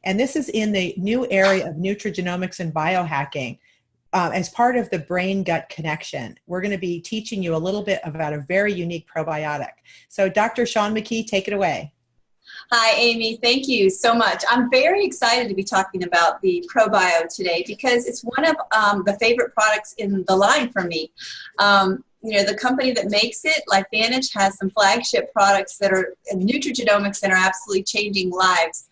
And this is in the new area of nutrigenomics and biohacking. As part of the brain-gut connection, we're going to be teaching you a little bit about a very unique probiotic. So Dr. Sean McKee, take it away. Hi, Amy. Thank you so much. I'm very excited to be talking about the ProBio today because it's one of the favorite products in the line for me. You know, the company that makes it, LifeVantage, has some flagship products that are nutrigenomics and are absolutely changing lives.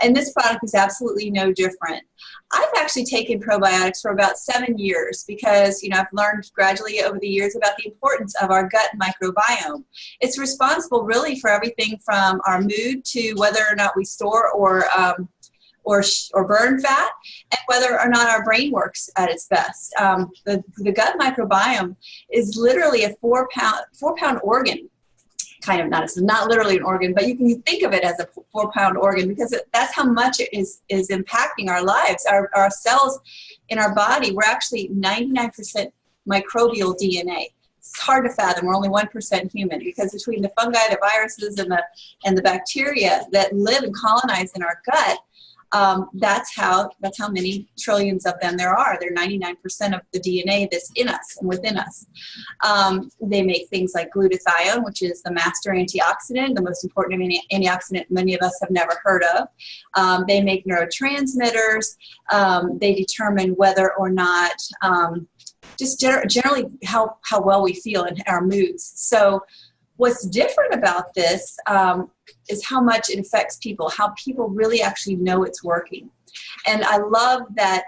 And this product is absolutely no different. I've actually taken probiotics for about 7 years because, you know, I've learned gradually over the years about the importance of our gut microbiome. It's responsible really for everything from our mood to whether or not we store or burn fat, and whether or not our brain works at its best. The gut microbiome is literally a four pound organ. Kind of not, it's not literally an organ, but you can think of it as a 4-pound organ because that's how much it is impacting our lives. Our cells in our body, we're actually 99% microbial DNA. It's hard to fathom. We're only 1% human because between the fungi, the viruses, and the bacteria that live and colonize in our gut, that's how many trillions of them there are. They're 99% of the DNA that's in us and within us. They make things like glutathione, which is the master antioxidant, the most important antioxidant many of us have never heard of. They make neurotransmitters. They determine whether or not, just generally how well we feel and our moods. So what's different about this is how much it affects people, how people really actually know it's working. And I love that,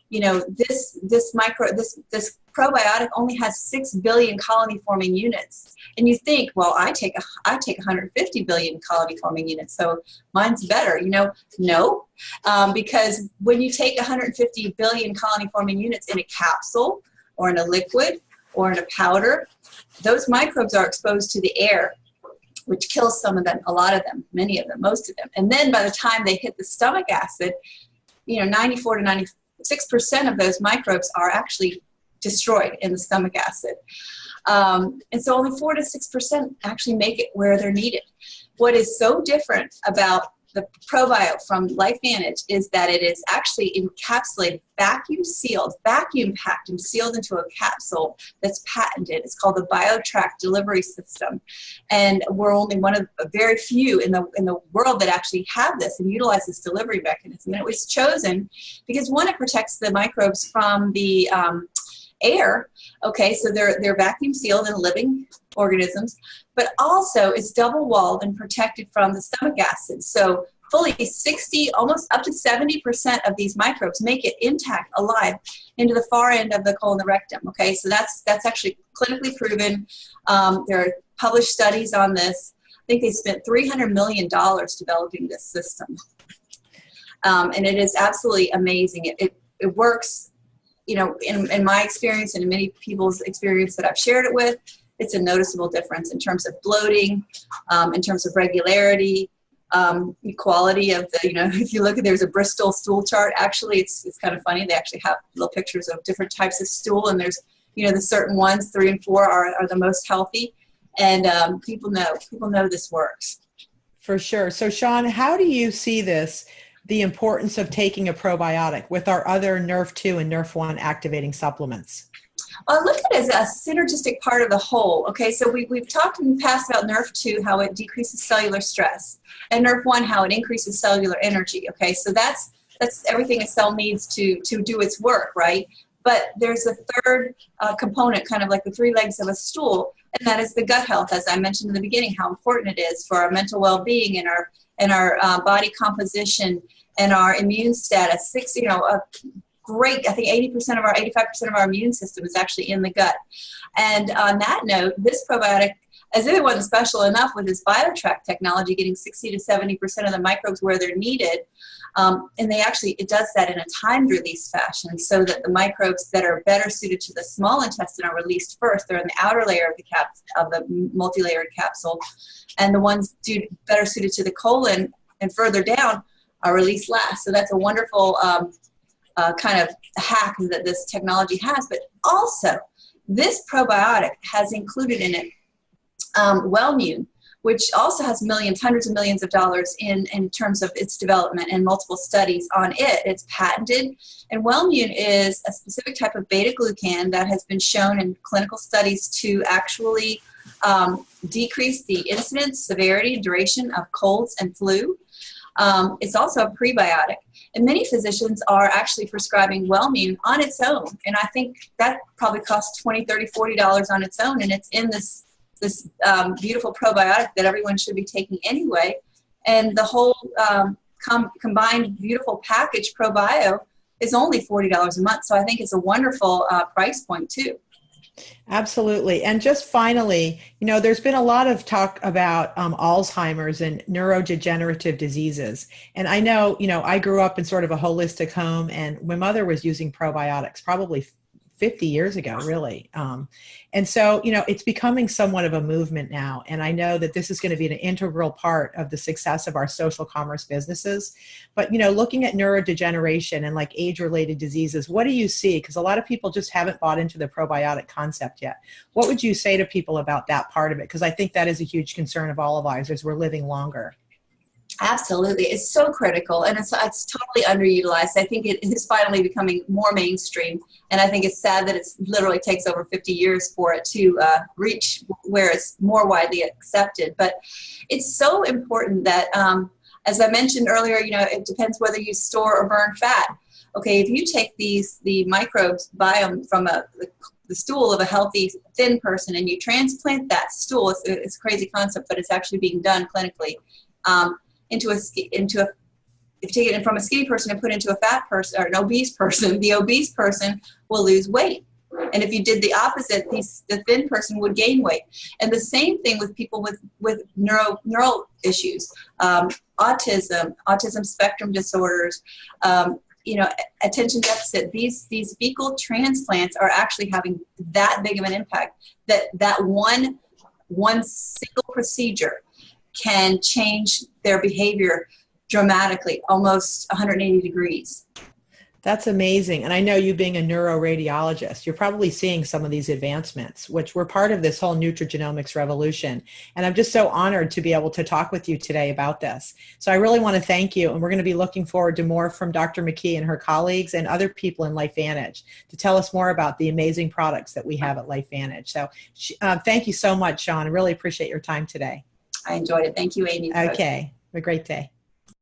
you know, this probiotic only has 6 billion colony-forming units. And you think, well, I take 150 billion colony-forming units, so mine's better. You know, no, because when you take 150 billion colony-forming units in a capsule or in a liquid or in a powder, those microbes are exposed to the air, which kills some of them, a lot of them, many of them, most of them. And then by the time they hit the stomach acid, you know, 94 to 96% of those microbes are actually destroyed in the stomach acid. And so only 4 to 6% actually make it where they're needed. What is so different about the ProBio from LifeVantage is that it is actually encapsulated, vacuum sealed, vacuum packed and sealed into a capsule that's patented. It's called the BioTrack delivery system. And we're only one of a very few in the world that actually have this and utilize this delivery mechanism. And it was chosen because, one, it protects the microbes from the air. Okay, so they're vacuum sealed and living organisms, but also it's double walled and protected from the stomach acid. So fully 60, almost up to 70% of these microbes make it intact, alive, into the far end of the colon, the rectum. Okay, so that's actually clinically proven. There are published studies on this. I think they spent $300 million developing this system. And it is absolutely amazing. It works, you know, in my experience and in many people's experience that I've shared it with. It's a noticeable difference in terms of bloating, in terms of regularity, equality of the, you know, if you look at, there's a Bristol stool chart. Actually, it's kind of funny. They actually have little pictures of different types of stool, and there's, you know, the certain ones, 3 and 4 are the most healthy. And people know this works. For sure. So Sean, how do you see this, the importance of taking a probiotic with our other NRF2 and NRF1 activating supplements? Well, I look at it as a synergistic part of the whole. Okay, so we've talked in the past about NRF2, how it decreases cellular stress, and NRF1, how it increases cellular energy. Okay, so that's everything a cell needs to do its work, right? But there's a third component, kind of like the 3 legs of a stool, and that is the gut health. As I mentioned in the beginning, how important it is for our mental well-being and our body composition and our immune status. Great, I think 85% of our immune system is actually in the gut. And on that note, this probiotic, as if it wasn't special enough with this BioTrack technology, getting 60 to 70% of the microbes where they're needed, and it does that in a timed release fashion so that the microbes that are better suited to the small intestine are released first. They're in the outer layer of the multi-layered capsule, and the ones better suited to the colon and further down are released last. So that's a wonderful kind of hack that this technology has. But also, this probiotic has included in it Wellmune, which also has millions, hundreds of millions of dollars in terms of its development and multiple studies on it. It's patented. And Wellmune is a specific type of beta-glucan that has been shown in clinical studies to actually decrease the incidence, severity, and duration of colds and flu. It's also a prebiotic. And many physicians are actually prescribing Wellmune on its own. And I think that probably costs $20, $30, $40 on its own. And it's in this beautiful probiotic that everyone should be taking anyway. And the whole combined beautiful package ProBio is only $40 a month. So I think it's a wonderful price point too. Absolutely. And just finally, there's been a lot of talk about Alzheimer's and neurodegenerative diseases. And I know, I grew up in sort of a holistic home, and my mother was using probiotics probably 50 years ago, really. And so, it's becoming somewhat of a movement now. And I know that this is going to be an integral part of the success of our social commerce businesses. But, looking at neurodegeneration and like age-related diseases, what do you see? Because a lot of people just haven't bought into the probiotic concept yet. What would you say to people about that part of it? Because I think that is a huge concern of all of ours as we're living longer. Absolutely. It's so critical, and it's totally underutilized. I think it is finally becoming more mainstream, and I think it's sad that it literally takes over 50 years for it to reach where it's more widely accepted. But it's so important that, as I mentioned earlier, it depends whether you store or burn fat. Okay, if you take the microbiome from the stool of a healthy, thin person, and you transplant that stool, it's a crazy concept, but it's actually being done clinically, if you take it from a skinny person and put it into a fat person or an obese person, the obese person will lose weight. And if you did the opposite, the thin person would gain weight. And the same thing with people with neural issues, autism spectrum disorders, attention deficit. These fecal transplants are actually having that big of an impact that one single procedure can change their behavior dramatically, almost 180 degrees. That's amazing. And I know you being a neuroradiologist, you're probably seeing some of these advancements, which were part of this whole nutrigenomics revolution. And I'm just so honored to be able to talk with you today about this. So I really want to thank you. And we're going to be looking forward to more from Dr. McKee and her colleagues and other people in LifeVantage to tell us more about the amazing products that we have at LifeVantage. So thank you so much, Sean. I really appreciate your time today. I enjoyed it. Thank you, Amy. Okay. Have a great day.